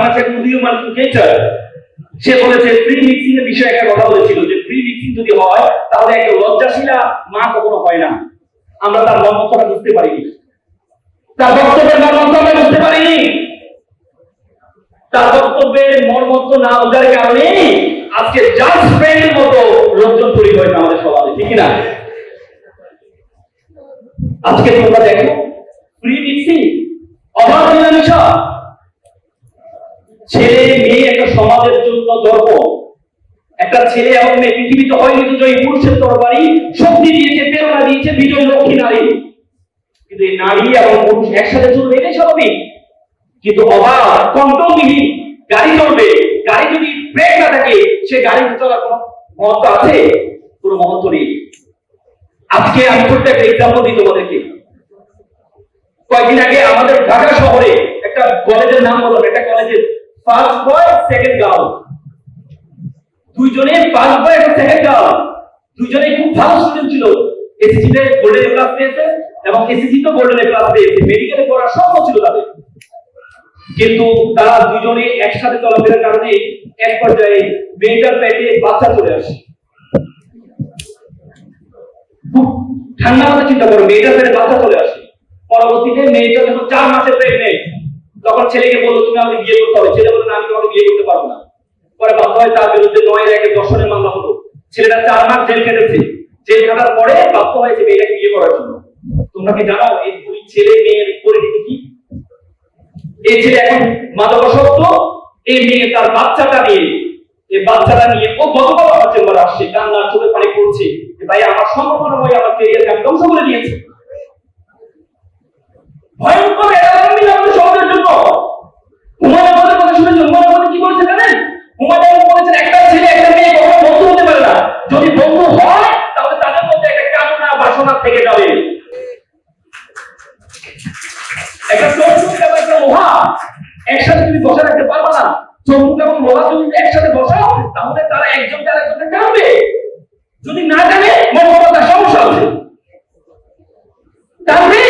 বাংলাদেশের উদীয়মান ক্রিকেটার, সে বলেছে ফ্রি মিক্সিং এর বিষয়ে একটা কথা বলেছিল যে ফ্রি মিক্সিং যদি হয় তাহলে একটা লজ্জাশীলা মা কখনো হয় না। আমরা তার মর্মটা বুঝতে পারিনি, তার বক্তব্যের মর্মটা আমরা বুঝতে পারিনি। তার বক্তব্যের মর্মত্ব না বোঝার কারণে আজকে জাস্ট ফ্রেন্ডের মতো লোকজন তৈরি হয়েছে আমাদের সমাজে, ঠিক না? আজকে তোমরা দেখো ফ্রি মিক্সিং, অবাধ মেলামেশা, ছেলে মেয়ে একটা সমাজের জন্য গর্ব। একটা ছেলে এবং মেয়ে পৃথিবীতে হয়নি তো জয়ী পুরুষের তরবারি শক্তি দিয়েছে, প্রেরণা দিয়েছে বিজয় লক্ষ্মী নারী। কিন্তু এই নারী এবং পুরুষ একসাথে চলবে এটাই স্বাভাবিক। কিন্তু অবাধ কন্ট্রোলবিহীন গাড়ি চলবে, গাড়ি যদি ব্রেক না থাকে সে গাড়ি চলার কোনো মহত্ব আছে? কোনো মহত্ব নেই। আজকে আমি ছোট্ট একটা এক্সাম্পল দিই তোমাদেরকে। কয়েকদিন আগে আমাদের ঢাকা শহরে একটা কলেজের নাম বললাম, একটা কলেজের ফার্স্ট বয় সেকেন্ড গার্ল, দুইজনে ফার্স্ট বয় এবং সেকেন্ড গার্ল, দুইজনে খুব ভালো স্টুডেন্ট ছিল। এসএসসি তে গোল্ডেন এ প্লাস পেয়েছে এবং এসএসসি তো গোল্ডেন এ প্লাস পেয়েছে, মেডিকেলে পড়ার স্বপ্ন ছিল তাদের। কিন্তু তারা দুইজনে একসাথে চলাফেরার কারণে এক পর্যায়ে মেয়েটার পেটে বাচ্চা চলে আসে। ঠান্ডা মাথায় চিন্তা করো, মেয়েটার পেটে বাচ্চা চলে আসে। পরবর্তীতে মেয়েটা যখন 4 মাসের প্রেগনেন্ট, তখন ছেলেকে বললো তুমি আমাকে বিয়ে করতে হবে। ছেলে বলল না, আমি তোমাকে বিয়ে করতে পারবো না। পরে বাধ্য হয় তার বিরুদ্ধে 9-1 ধর্ষণের মামলা হলো। ছেলেটা 4 মাস জেল খেটেছে। জেল খাটার পরে বাধ্য হয়েছে মেয়েটাকে বিয়ে করার জন্য। তোমরা কি জানো এই দুই ছেলে মেয়ের পরিণতি কি? এই ছেলে এখন মাদকাসক্ত, এই মেয়ে তার বাচ্চাটা নিয়ে ও গতকাল আমার চেম্বারে আসছে, কান্নার চোখে পানি পড়ছে, ভাই আমার সম্পূর্ণ ভাই আমার ক্যারিয়ারকে আমি ধ্বংস করে দিয়েছি। ভয়ঙ্কর এরকমই আমাদের সমাজের জন্য। হুমায়ুন আহমেদের কথা শুনেছেন? হুমায়ুন আহমেদ কি বলেছে জানেন? হুমায়ুন আহমেদ বলেছেন একটা ছেলে একটা মেয়ে কখনো বন্ধু হতে পারে না। যদি বন্ধু হয় তাহলে তাদের মধ্যে একটা কামনা বাসনা থেকে যাবে। একটা চৌমুখ এবং একটা লোহা একসাথে তুমি বসে রাখতে পারবে না। চৌমুখ এবং লোহা যদি একসাথে বসাও তাহলে তারা একজনকে আরেকজনকে টানবে। যদি না টানে মর্মবতার সমস্যা আছে, টানবে।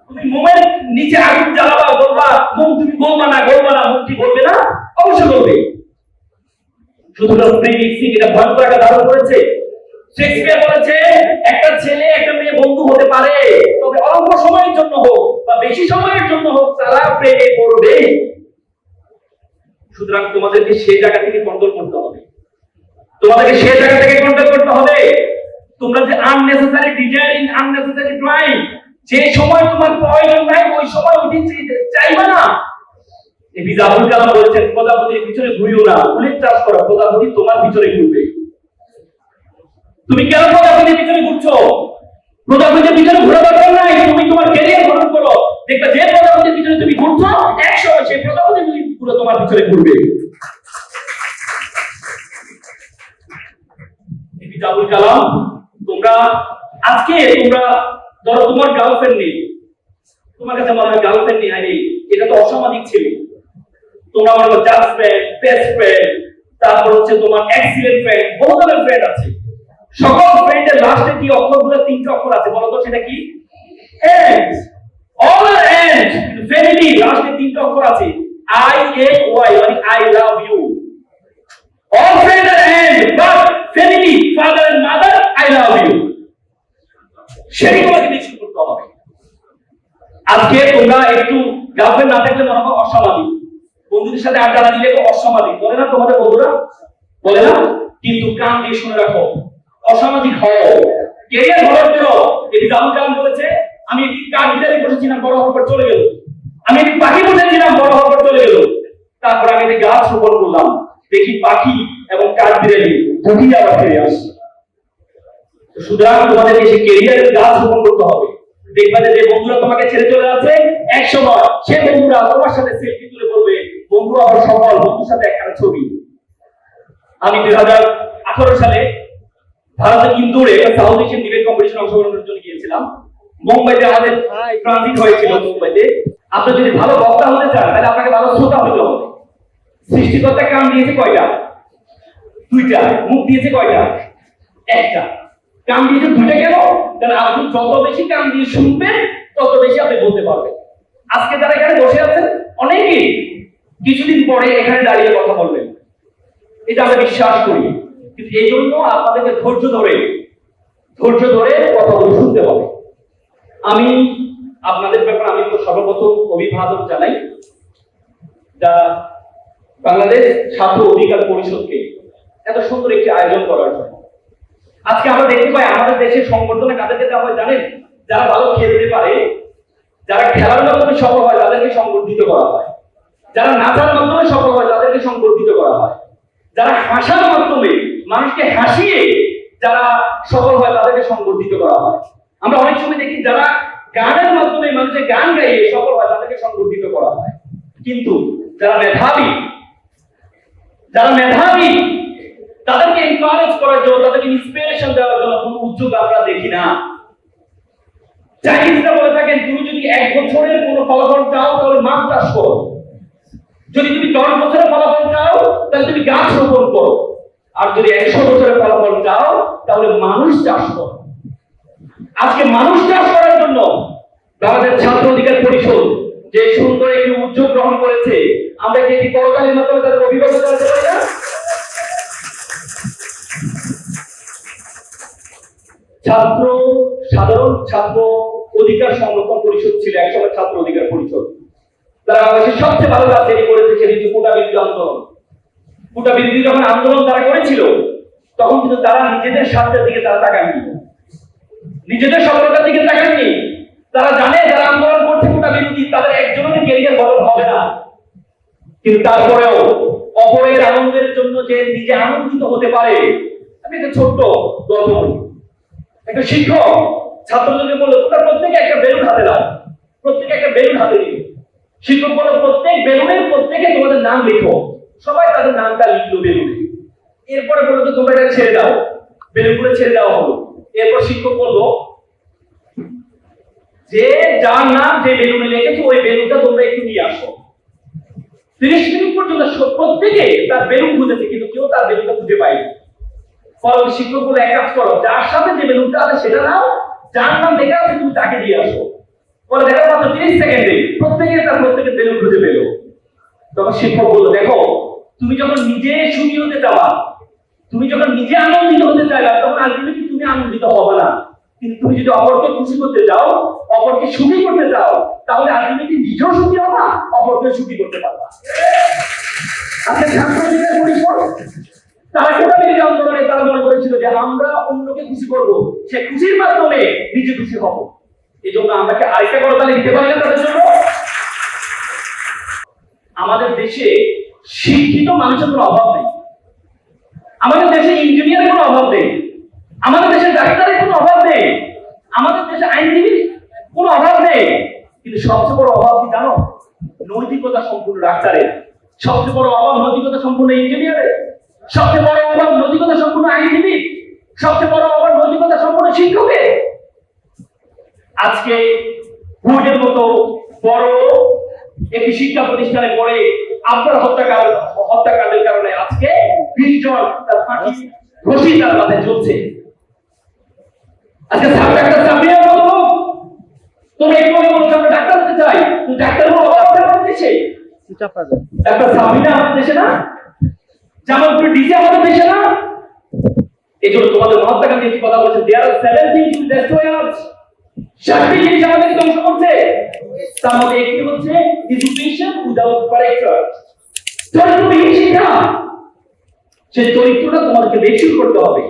তুমি মোমের নিচে আগুন জ্বালাবা, বলবা মোম তুমি গলবা না, মোম কি বলবে না? অবশ্যই বলবে। সুতরাং ফ্রি মিক্সিং এটা ভয়ঙ্কর একটা ধারণ করেছে। শেক্সপিয়ার বলেছে একটা ছেলে একটা মেয়ে বন্ধু হতে পারে, তবে অল্প সময়ের জন্য হোক বা বেশি সময়ের জন্য হোক তারা প্রেমে পড়বে। সুতরাং তোমাদেরকে সেই জায়গা থেকে কন্ট্রোল করতে হবে, তোমরা যে আননেসেসারি ডিজায়ারিং, আননেসেসারি ড্রাইভ, যে সময় তোমার প্রয়োজন নাই ওই সময় উঠে চাইবা না। এপিজে আবুল কালাম বলেছেন প্রজাপতির পিছনে ঘুরিও না, ফুলের চাষ করো, প্রজাপতি তোমার পিছনে ঘুরবে। তুমি কেন প্রজাপতির পিছনে ঘুরছো? প্রজাপতির পিছনে ঘোরা দরকার নাই, তুমি তোমার ক্যারিয়ার গঠন করো। দেখবা যে প্রজাপতির পিছনে তুমি ঘুরছো একসময় সেই প্রজাপতি পুরো তোমার পিছনে ঘুরবে। এপিজে আবুল কালাম, তোমরা আজকে ধরো তোমার গার্লফ্রেন্ড নেই, তোমার কাছে মনে হয় গার্লফ্রেন্ড নেই, এটা তো অসামাজিক ছিল। তোমরা মনে করো জাস্ট ফ্রেন্ড, বেস্ট ফ্রেন্ড, তারপর হচ্ছে তোমার এক্সিলেন্ট ফ্রেন্ড, বহু ধরনের ফ্রেন্ড আছে। সকল ফ্রেন্ডের লাস্টে কি অক্ষরগুলো 3টা অক্ষর আছে বলো তো, সেটা কি? End. All are end. Family লাস্টে 3টা অক্ষর আছে, আই এন ওয়াই, মানে I love you. All friend are end, but family, father and mother, I love you. সেটাই তোমাকে নিশ্চিত করতে হবে। আজকে তোমরা একটু গার্লফ্রেন্ড না থাকলে মনে হয় অসামাজিক, বন্ধুদের সাথে আড্ডা না দিলে অসামাজিক বলে না তোমাদের বন্ধুরা, বলে না? কিন্তু কান দিয়ে শুনে রাখো, অসামাজিক হও, ক্যারিয়ার গঠন করো। এটি আবুল কালাম বলেছে, আমি একটি কাঠ বিড়ালি বসেছিলাম, বড় হওয়ার পর চলে গেল। আমি একটি পাখি বসেছিলাম, বড় হওয়ার পর চলে গেল। তারপর আমি একটি গাছ রোপণ করলাম, দেখি পাখি এবং কাঠ বিড়ালি দুটি আবার ফিরে আসে। সুতরাং তোমাদের এই ক্যারিয়ারের গাছ রোপণ করতে হবে। দেখবা যে বন্ধুরা তোমাকে ছেড়ে চলে যাচ্ছে, এক সময় সে বন্ধুরা তোমার সাথে সেলফি তুলে বলবে বন্ধু আবার সফল, বন্ধুর সাথে একটা ছবি। আমি 2018 সালে ভারতের ইন্দোরে সাউথ এশিয়ান ডিবেট কম্পিটিশন অংশগ্রহণের জন্য গিয়েছিলাম। মুম্বাইতে আমাদের ট্রানজিট হয়েছিল। মুম্বাইতে আপনি যদি ভালো বক্তা হতে চান তাহলে আপনাকে ভালো শ্রোতা হতে হবে। সৃষ্টিকর্তা কান দিয়েছে কয়টা? 2টা। মুখ দিয়েছে কয়টা? 1টা। কান দিয়েছে 2টা কেন? কারণ আপনি যত বেশি কান দিয়ে শুনবেন তত বেশি আপনি বলতে পারবেন। আজকে যারা এখানে বসে আছেন অনেকেই কিছুদিন পরে এখানে দাঁড়িয়ে কথা বলবেন, এটা আমরা বিশ্বাস করি। কিন্তু এই জন্য আপনাদেরকে ধৈর্য ধরে কথাগুলো শুনতে হবে। আমি আপনাদের ব্যাপারে আমি তো সর্বপ্রথম অভিবাদন জানাই যা বাংলাদেশ ছাত্র অধিকার পরিষদকে এত সুন্দর একটি আয়োজন করার জন্য। আজকে আমরা দেখতে পাই আমাদের দেশের সংবর্ধনা কাদেরকে দেওয়া হয় জানেন? যারা ভালো খেলতে পারে, যারা খেলার মাধ্যমে সফল হয় তাদেরকে সংবর্ধিত করা হয়, যারা নাচার মাধ্যমে সফল হয় তাদেরকে সংবর্ধিত করা হয়, যারা হাসার মাধ্যমে মানুষকে হাসিয়ে যারা সফল হয় তাদেরকে সংবর্ধিত করা হয়। আমরা অনেক সময় দেখি যারা গানের মাধ্যমে মানুষের গান গাইয়ে সফল হয় তাদেরকে সংবর্ধিত করা হয়। কিন্তু যারা মেধাবী তাদেরকে এনকারেজ করার জন্য, তাদেরকে ইন্সপিরেশন দেওয়ার জন্য কোনো উদ্যোগ আমরা দেখি না। চাইনিজরা বলে থাকেন তুমি যদি 1 বছরের কোনো ফলাফল চাও তাহলে মাছ চাষ করো, যদি তুমি 10 বছরের ফলাফল চাও তাহলে তুমি গাছ রোপণ করো, আর যদি 100 বছরের ফলাফল চাও তাহলে মানুষ চাষ করো। আজকে মানুষ চাষ করার জন্য বাংলাদেশ ছাত্র অধিকার পরিষদ যে সুন্দর একটি উদ্যোগ গ্রহণ করেছে, আমরা কি এটি করতালির মাধ্যমে তাদের অভিবাদন জানাতে পারি না? সাধারণ ছাত্র অধিকার সংরক্ষণ পরিষদ ছিল একসময় ছাত্র অধিকার পরিষদ। তারা বাংলাদেশের সবচেয়ে ভালো কাজ যেটি করেছে সেটি হচ্ছে কোটা বিরোধী আন্দোলন। কোটা বিরোধী যখন আন্দোলন তারা করেছিল তখন কিন্তু তারা নিজেদের স্বার্থের দিকে তারা তাকায়নি, নিজেদের সফলতার দিকে তাকায়নি। তারা জানে যারা আন্দোলন করছে কোটা বিরোধী তাদের একজনের ক্যারিয়ার বদল হবে না, কিন্তু তারপরেও অপরের আনন্দের জন্য যে নিজে আনন্দিত হতে পারে। আমি একটা ছোট্ট গল্প বলি। একটা শিক্ষক ছাত্রদেরকে বললো তোমরা প্রত্যেকে একটা বেলুন হাতে দাও, প্রত্যেকে একটা বেলুন হাতে দিল। শিক্ষক বলল প্রত্যেক বেলুনের প্রত্যেকে তোমাদের নাম লিখো। সবাই তাদের নামটা লিখলো বেলুনে। এরপরে বললো তো তোমরা এটা ছেড়ে দাও, বেলুনগুলো ছেড়ে দেওয়া হলো। এরপর শিক্ষক বললো যে যার নাম যে বেলুনে লিখেছে ওই বেলুনটা তোমরা একটু নিয়ে আসো। 30 মিনিট পর্যন্ত প্রত্যেকে তার বেলুন খুঁজেছে কিন্তু কেউ তার বেলুনটা খুঁজে পায়নি। ফলে শিক্ষক বলে এক কাজ করো, যার সাথে যে বেলুনটা আছে সেটা নাও, যার নাম লেখা আছে তুমি তাকে দিয়ে আসো। পরে দেখা মাত্র 30 সেকেন্ডে প্রত্যেকের বেলুন খুঁজে পেল। তখন শিক্ষক বললো দেখো তুমি যখন নিজে সুখী হতে চাওয়া, তুমি যখন নিজে আনন্দিত হতে চাইবা তখন আলটিমেটলি তুমি আনন্দিত হবে না, কিন্তু তুমি যদি অপরকে খুশি করতে চাও, অপরকে সুখী করতে চাও, তাহলে আলটিমেটলি নিজেও সুখী হবা, অপরকে সুখী করতে পারবা। আজকে ছাত্র অধিকার পরিষদ তারা কোটা বিরোধী আন্দোলনে তারা মনে করেছিল যে আমরা অন্যকে খুশি করব, সে খুশির মাধ্যমে নিজে খুশি হব। এই জন্য আমরা কি আরেকটা করতালি দিতে পারি না তাদের জন্য? আমাদের দেশে শিক্ষিত মানুষের কোনো অভাব নেই, আমাদের দেশে ইঞ্জিনিয়ারের কোনো অভাব নেই, আমাদের দেশে ডাক্তারের কোনো অভাব নেই, আমাদের দেশে আইনজীবীর কোনো অভাব নেই। কিন্তু সবচেয়ে বড় অভাব কি জানো? নৈতিকতা সম্পূর্ণ ডাক্তারের, সবচেয়ে বড় অভাব নৈতিকতা সম্পূর্ণ ইঞ্জিনিয়ারের, সবচেয়ে বড় অভাব নৈতিকতা সম্পূর্ণ আইনজীবী, সবচেয়ে বড় অভাব নৈতিকতা সম্পূর্ণ শিক্ষকের। আজকে ভোটের মতো বড় একটি শিক্ষা প্রতিষ্ঠানে পড়ে আপনার হত্যাকাণ্ডের কারণে আজকে 20 জন তার ফাঁকি ঘষি তার মাথায় চলছে। আজকে ডাক্তার সাবিনা বলবো তোমরা একটু আগে বলছো আমরা ডাক্তার হতে চাই, ডাক্তার হওয়ার অবস্থা আমাদের দেশে, ডাক্তার সাবিনা আমাদের দেশে না, জামালপুর ডিসি আমাদের দেশে না। এই জন্য তোমাদের মহাত্মা গান্ধী একটি কথা বলেছেন, there are 7 things to destroy us। 7টি জিনিস আমাদেরকে ধ্বংস করছে, তার মধ্যে একটি হচ্ছে এডুকেশন উইদাউট ক্যারেক্টার। চরিত্রহীন শিক্ষা, সেই চরিত্রটা তোমাদেরকে বেশি করতে হবে।